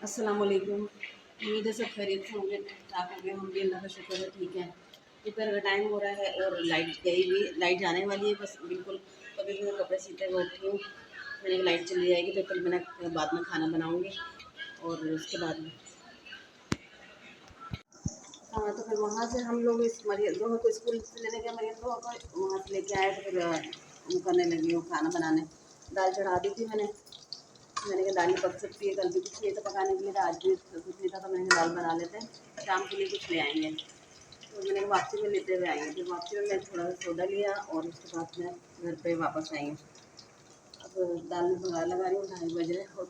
अस्सलाम वालेकुम। उम्मीद है सब खैरियत से होंगे, ठीक होंगे। हम भी अल्लाह का शुक्र है ठीक है। दोपहर का टाइम हो रहा है और लाइट गई हुई, लाइट जाने वाली है बस बिल्कुल। अभी मैं कपड़े सीते हुए उठी हूँ, मैंने कहा लाइट चली जाएगी तो कल मैं बाद में खाना बनाऊँगी और उसके बाद में हाँ। तो फिर वहाँ से हम लोग इस मरियम दोनों को स्कूल से लेने गए, मरियम दोनों को वहाँ से लेके आए तो फिर वो करने लगी हूँ खाना बनाने। दाल चढ़ा दी थी मैंने कहा दाल ही पक सकती है, कल भी कुछ नहीं था पकाने के लिए, तो आज भी कुछ नहीं था तो मैंने कहा दाल बना लेते हैं, शाम के लिए कुछ ले आएंगे। तो मैंने वापसी में लेते हुए आएंगे, फिर वापसी में मैं थोड़ा सा सौदा लिया और उसके बाद मैं घर पे वापस आई हूँ। अब दाल में बघार लगा रही हूँ, 2:30 बज रहे और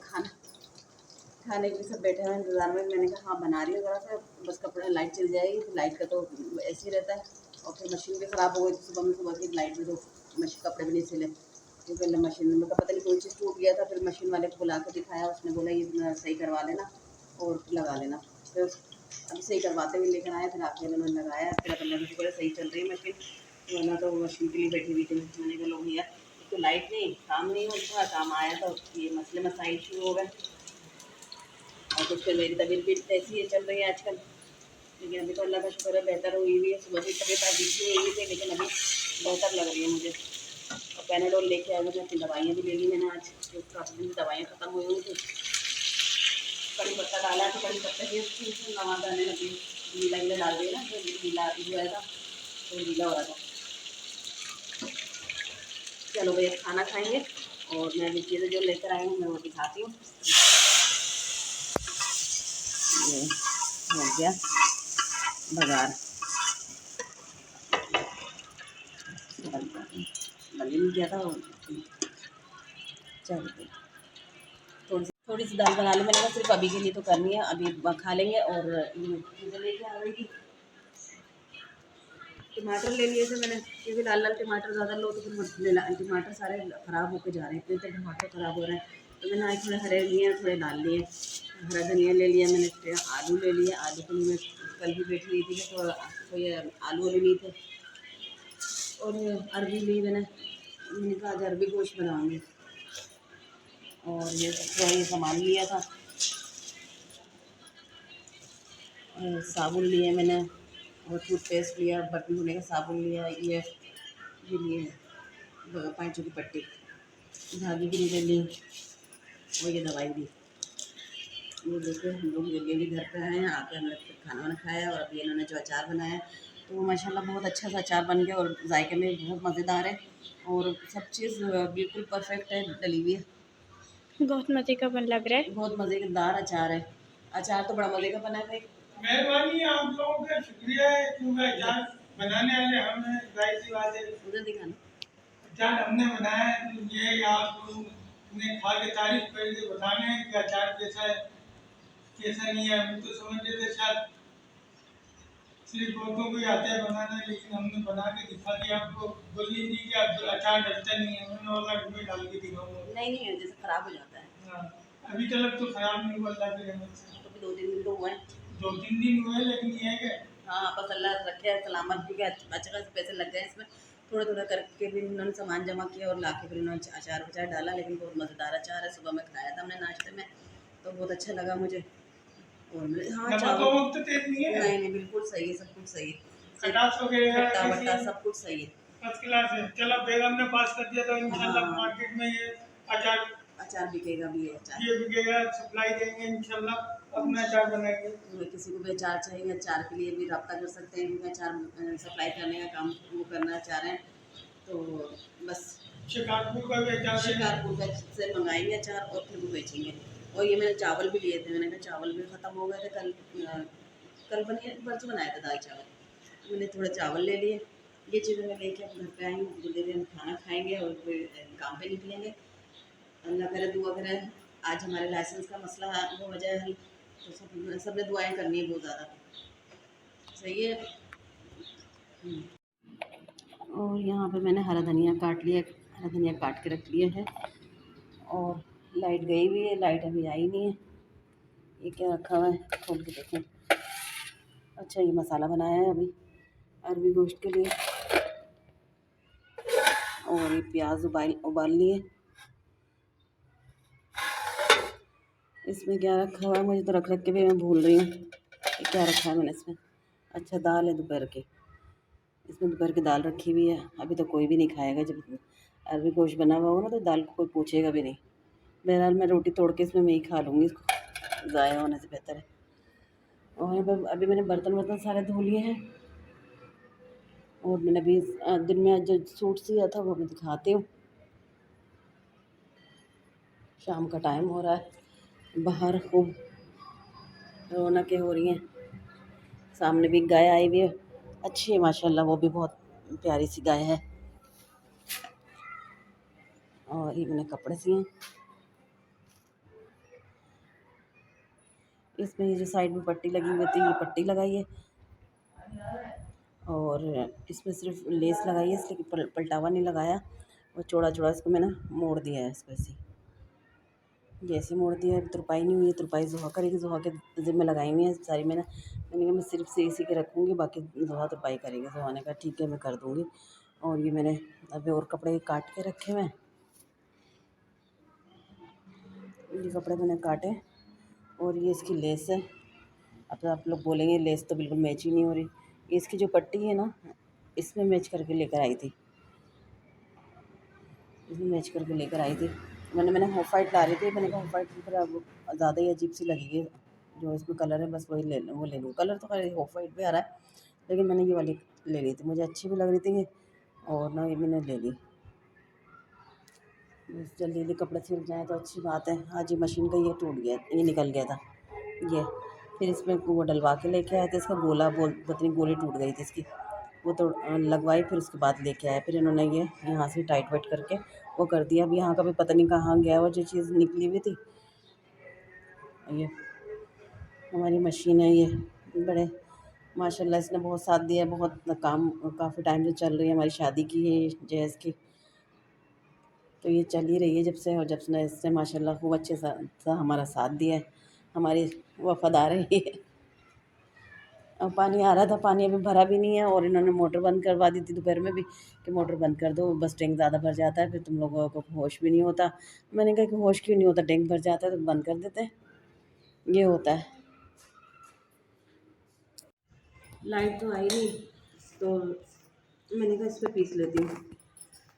खाने के लिए सब बैठे हुए इंतज़ार में। मैंने कहा हाँ बना रही हूँ ज़रा सा, बस कपड़ा लाइट चल जाएगी तो लाइट का तो ऐसे ही रहता है। और फिर मशीन भी ख़राब हो गई थी सुबह की लाइट में, तो मशीन कपड़े भी नहीं सिले क्योंकि मशीन में पता नहीं कोई चीज़ टूट गया था। फिर मशीन वाले को बुला के दिखाया, उसने बोला ये सही करवा लेना और लगा लेना। फिर अभी सही करवाते हुए लेकर आए, फिर आके मैंने लगाया, फिर अल्लाह का शुक्र है सही चल रही है मशीन, वरना तो मशीन के लिए बैठी हुई थी। मैंने कहा लो भैया तो लाइट नहीं काम नहीं होता, काम आया तो ये मसले मसाइल शुरू हो गए। और कुछ फिर मेरी तबीयत भी ऐसी ही चल रही है आजकल, लेकिन अभी तो अल्लाह का शुक्र है बेहतर हुई हुई है। सुबह भी तबीयत आज इतनी हुई थी लेकिन अभी बेहतर लग रही है मुझे। और पैनाडोल लेके आए मुझे, अपनी दवाइयाँ भी ले ली मैंने आज, क्योंकि काफ़ी दिन दवाइयाँ ख़त्म हुई हुई थी। कड़ी पत्ता डाला तो कड़ी पत्ता की नमाज आने लगी, गीला गीला डाल दिया ना तो गीला जो है था तो गीला हो रहा था। चलो भैया खाना खाएंगे और मैं अभी चीज़ें जो लेकर आई हूँ मैं वो दिखाती हूँ। ये हो गया बघार, बन ही नहीं गया था। चलो थोड़ी सी दाल बना ली मैंने कहा, सिर्फ अभी के लिए तो करनी है, अभी खा लेंगे। और चीज़ें लेके आ गई थी, टमाटर ले लिए थे मैंने, क्योंकि लाल लाल टमाटर ज़्यादा लो तो फिर टमाटर सारे ख़राब होकर जा रहे हैं, इतने टमाटर ख़राब हो रहे हैं। तो मैंने आज थोड़े हरे लिए, थोड़े लाल लिए। हरा धनिया ले लिया मैंने, फिर आलू ले लिए। आलू तो मैं कल भी बैठी हुई थी तो कोई आलू वाले नहीं थे। और अरबी ली मैंने कहा आज अरबी गोश्त बनाऊँगी। और ये थोड़ा ये सामान लिया था, साबुन लिए मैंने, और टूथपेस्ट लिया, बर्तन धोने का साबुन लिया, ये लिए पैंचों की पट्टी, धागे की ले ली और ये दवाई दी। ये देखिए हम लोग जल्दी घर पे आए हैं, आके हमने फिर खाना वाना खाया और अभी इन्होंने जो अचार बनाया तो वो माशाल्लाह बहुत अच्छा सा अचार बन गया और जायके में बहुत मज़ेदार है और सब चीज़ बिल्कुल परफेक्ट है, डली हुई है। बहुत मज़े का बन लग रहा है। बहुत मज़ेदार अचार है। अचार तो बड़ा मज़े का बना है भाई। मेहरबानी आप लोगों का शुक्रिया है, क्योंकि अचार बनाने वाले हमें जाहिर सी बात है उधर दिखाना। अचार हमने बनाया है, तो ये आप लोग ने खा के तारीफ करके बताने हैं कि अचार कैसा है कैसा नहीं है। हम तो समझते थे शायद सिर्फ बहुतों को ही आता है बनाना, लेकिन हमने बना के दिखा दिया आपको। बोलिए जी कि आप अचार डलता नहीं है, मैंने वाला मैं डाल के दिखाऊंगा। नहीं जैसे ख़राब हो जाता है। हाँ, अभी तक तो खराब नहीं हुआ अल्लाह की रहमत से। तो भी 2-3 दिन तो हुए हैं। 2-3 दिन हुए, लेकिन ये है कि हाँ बस अल्लाह रखे सलामत, क्योंकि अच्छे खासे पैसे लग गए इसमें। थोड़ा थोड़ा करके भी इन्होंने सामान जमा किया और ला के फिर इन्होंने अचार वचार डाला, लेकिन बहुत मज़ेदार अचार है। सुबह में खाया था हमने नाश्ते में तो बहुत अच्छा लगा मुझे। और हाँ नमक चावल वमक तो तेज नहीं है, नहीं बिल्कुल सही है, सब कुछ सही है, खटास वगैरह खट्टा किसी वट्टा सब कुछ सही है। फर्स्ट क्लास है। चलो बेगम ने पास कर दिया तो इंशाल्लाह हाँ मार्केट में ये अचार अचार बिकेगा भी है अचार। ये बिकेगा, सप्लाई देंगे इंशाल्लाह, अपना अचार बनाएंगे। तो किसी को भी अचार चाहिए, अचार के लिए भी रब्ता कर सकते हैं, क्योंकि अचार सप्लाई करने का काम वो करना चाह रहे हैं तो बस शिकारपुर का भी अचार है। शिकारपुर का से मंगाएंगे अचार और फिर वो बेचेंगे। और ये मैंने चावल भी लिए थे, मैंने कहा चावल भी ख़त्म हो गए थे कल बने परसों बनाया था दाल चावल, तो मैंने थोड़े चावल ले लिए। ये चीज़ें मैं लेके घर पे आई हूँ, जो देर हम खाना खाएंगे और फिर काम पे निकलेंगे। अल्लाह करे दुआ करें आज हमारे लाइसेंस का मसला हो जाए हल, तो सब ने दुआएं करनी है बहुत ज़्यादा। सही है। और यहाँ पे मैंने हरा धनिया काट लिया, हरा धनिया काट के रख लिया है। और लाइट गई हुई है, लाइट अभी आई नहीं है। ये क्या रखा हुआ है खोल के देखें। अच्छा ये मसाला बनाया है अभी अरबी गोश्त के लिए। और ये प्याज उबाल लिए। इसमें क्या रखा हुआ है मुझे तो रख रख के भी मैं भूल रही हूँ कि क्या रखा है मैंने इसमें। अच्छा दाल है दोपहर की, इसमें दोपहर की दाल रखी हुई है। अभी तो कोई भी नहीं खाएगा, जब अरबी गोश्त बना हुआ होगा ना तो दाल को कोई पूछेगा भी नहीं। बहरहाल मैं रोटी तोड़ के इसमें मैं ही खा लूँगी, इसको ज़ाया होने से बेहतर है। और यहाँ पर अभी मैंने बर्तन वर्तन सारे धो लिए हैं। और मैंने अभी दिन में आज जो सूट सिया था वो मैं दिखाती हूँ। शाम का टाइम हो रहा है, बाहर खूब रौनकें हो रही हैं। सामने भी गाय आई हुई है, अच्छी है माशाल्लाह, वो भी बहुत प्यारी सी गाय है। और ये मैंने कपड़े सिए हैं। इसमें ये जो साइड में पट्टी लगी हुई थी ये पट्टी लगाई है, और इसमें सिर्फ लेस लगाई है, इसलिए पलटावा नहीं लगाया। और चौड़ा चौड़ा इसको मैंने मोड़ दिया है, इसको ऐसे जैसे मोड़ दिया है। तुरपाई नहीं हुई है, तुरपाई जोहा करेगी, जोहा के ज़िम्मे लगाई हुई है सारी। मैंने कहा मैं सिर्फ से इसी के रखूँगी, बाकी जोहा तुरपाई करेगी। जोहा ने कहा ठीक है मैं कर दूँगी। और ये मैंने अभी और कपड़े काट के रखे हुए हैं, ये कपड़े मैंने काटे। और ये इसकी लेस है। अब तो आप लोग बोलेंगे लेस तो बिल्कुल मैच ही नहीं हो रही। इसकी जो पट्टी है ना, इसमें मैच करके लेकर आई थी, इसमें मैच करके लेकर आई थी। मैंने ऑफ वाइट ला रही थी, मैंने कहा ऑफ वाइट की तरह ज़्यादा ही अजीब सी लगेगी, जो इसमें कलर है बस वही ले लूँ। कलर तो खैर ऑफ वाइट भी आ रहा है, लेकिन मैंने ये वाली ले ली थी, मुझे अच्छी भी लग रही थी ये। और ना ये मैंने ले ली। बस जल्दी जल्दी कपड़े सिल जाए तो अच्छी बात है। आज ये मशीन का ये टूट गया, ये निकल गया था ये। फिर इसमें वो डलवा के लेके आए थे, इसका गोला पतनी गोली टूट गई थी इसकी, वो तो लगवाई। फिर उसके बाद लेके आए, फिर इन्होंने ये यहाँ से टाइट वाइट करके वो कर दिया। अब यहाँ का भी पता नहीं कहाँ गया वो जो चीज़ निकली हुई थी। ये हमारी मशीन है, ये बड़े माशाल्लाह इसने बहुत साथ दिया है, बहुत काम काफ़ी टाइम से चल रही है। हमारी शादी की है जहेज़ की, तो ये चल ही रही है जब से। और जब से इससे माशाल्लाह खूब अच्छे सा हमारा साथ दिया है, हमारी वफ़ादार है ये। अब पानी आ रहा था, पानी अभी भरा भी नहीं है, और इन्होंने मोटर बंद करवा दी थी दोपहर में भी कि मोटर बंद कर दो, बस टैंक ज़्यादा भर जाता है, फिर तुम लोगों को होश भी नहीं होता। मैंने कहा कि होश क्यों नहीं होता, टैंक भर जाता है तो बंद कर देते हैं, ये होता है। लाइट तो आई नहीं, तो मैंने कहा इस पर पीस लेती हूँ,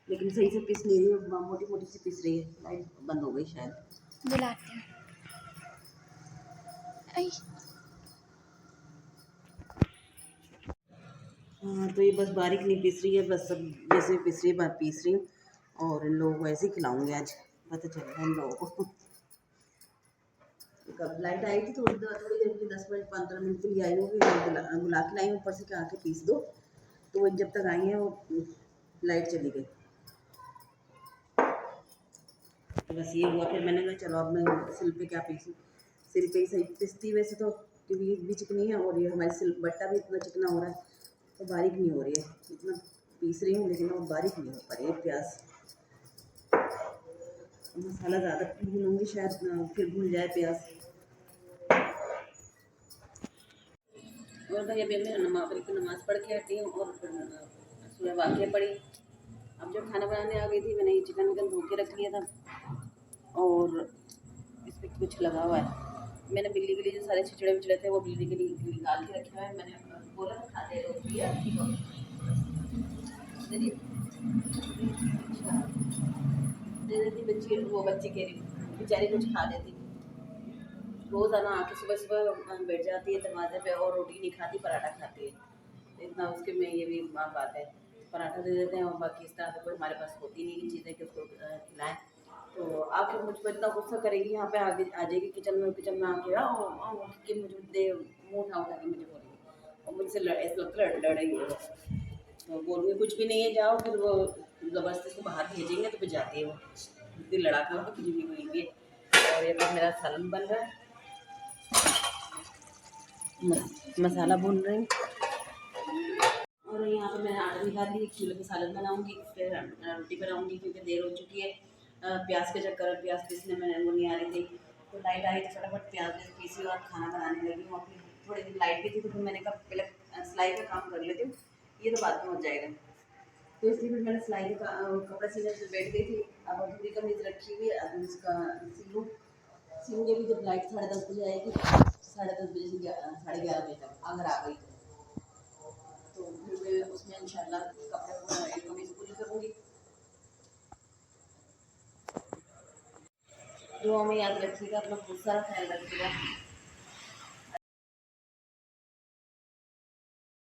लेकिन सही से पीस नहीं रही है, मोटी मोटी सी पीस रही है। लाइट बंद हो गई शायद। बुलाती हूँ। आई हाँ तो ये बस बारीक नहीं पीस रही है, बस सब जैसे पीस रही है बात पीस रही हूँ। और इन लोगों को ऐसे ही खिलाऊंगी, आज पता चलेगा इन लोगों को। कब लाइट आई थी थोड़ी देर की, 10 मिनट 15 मिनट के लिए आई होगी, बुला के लाई ऊपर से कि आके पीस दो। तो वो जब तक आई है वो लाइट चली गई। तो बस ये हुआ, फिर मैंने कहा चलो अब मैं सिल पे क्या पीसूँ, सिल पे ही सही पिसती वैसे तो, क्योंकि ये भी चिकनी है और ये हमारी सिल बट्टा भी इतना चिकना हो रहा है, तो बारीक नहीं हो रही है। इतना पीस रही हूँ लेकिन वो बारीक नहीं हो पा रही है। प्याज मसाला ज़्यादा भूनूँगी शायद फिर भून जाए प्याज। और भाई अभी मैं नमाज़ पढ़ के हटी हूँ, और फिर सुबह वाक़या पढ़ी। अब जब खाना बनाने आ गई थी, मैंने ये चिकन विकन धो के रख लिया था, और इस पर कुछ लगा हुआ है। मैंने बिल्ली के लिए जो सारे छिचड़े विचड़े थे वो बिल्ली के लिए निकाल के रखे हुए हैं। मैंने बोला था खाते रहो, दिया ठीक हो, दे देती बच्ची, वो बच्ची कह रही बेचारी कुछ खा लेती। रोज़ाना आके सुबह सुबह बैठ जाती है दरवाजे पे, और रोटी नहीं खाती, पराठा खाती है। तो इतना उसके में ये भी बात है, पराठा दे देते हैं, और बाकी इस तरह से कोई हमारे पास होती नहीं की चीज़ें कि उसको खिलाएँ। तो आके मुझ पर इतना गुस्सा करेगी, यहाँ पे आगे आ जाएगी किचन में आके कि मुझे दे, मुँह उठा के मुझे बोलेगी, और मुझसे ऐसा लगता है लड़ेगी वो। तो बोलूँगी कुछ भी नहीं है जाओ, फिर वो ज़बरदस्ती उसको बाहर भेजेंगे तो फिर जाती है वो, इतनी लड़ा के वो कुछ भी हुई है। और ये फिर मेरा सालन बन रहा है, मसाला भून रही हूँ। और यहाँ पर मैंने आटा निकाल ली, चूल्हे पे सालन बनाऊँगी, फिर रोटी बनाऊँगी, क्योंकि देर हो चुकी है। प्याज के चक्कर, प्याज पीसने में वो नहीं आ रही थी, तो लाइट आई तो फटाफट प्याज पीसी और खाना बनाने लगी। और फिर थोड़ी देर लाइट भी थी, तो फिर मैंने कहा पहले सिलाई का काम कर लेती हूँ, ये तो बाद में हो जाएगा। तो इसलिए फिर मैंने सिलाई का कपड़ा सीने से बैठ गई थी। अब अधूरी कमीज रखी हुई है, अब उसका सिलूँ। सिंगे भी जब लाइट 10:30 बजे आएगी, 10:30 बजे से 11:30 बजे तक अगर आ गई तो फिर मैं उसमें इंशाल्लाह कपड़े कमीज पूरी करूँगी। दुआ में याद रखिएगा, अपना बहुत सारा ख्याल रखिएगा।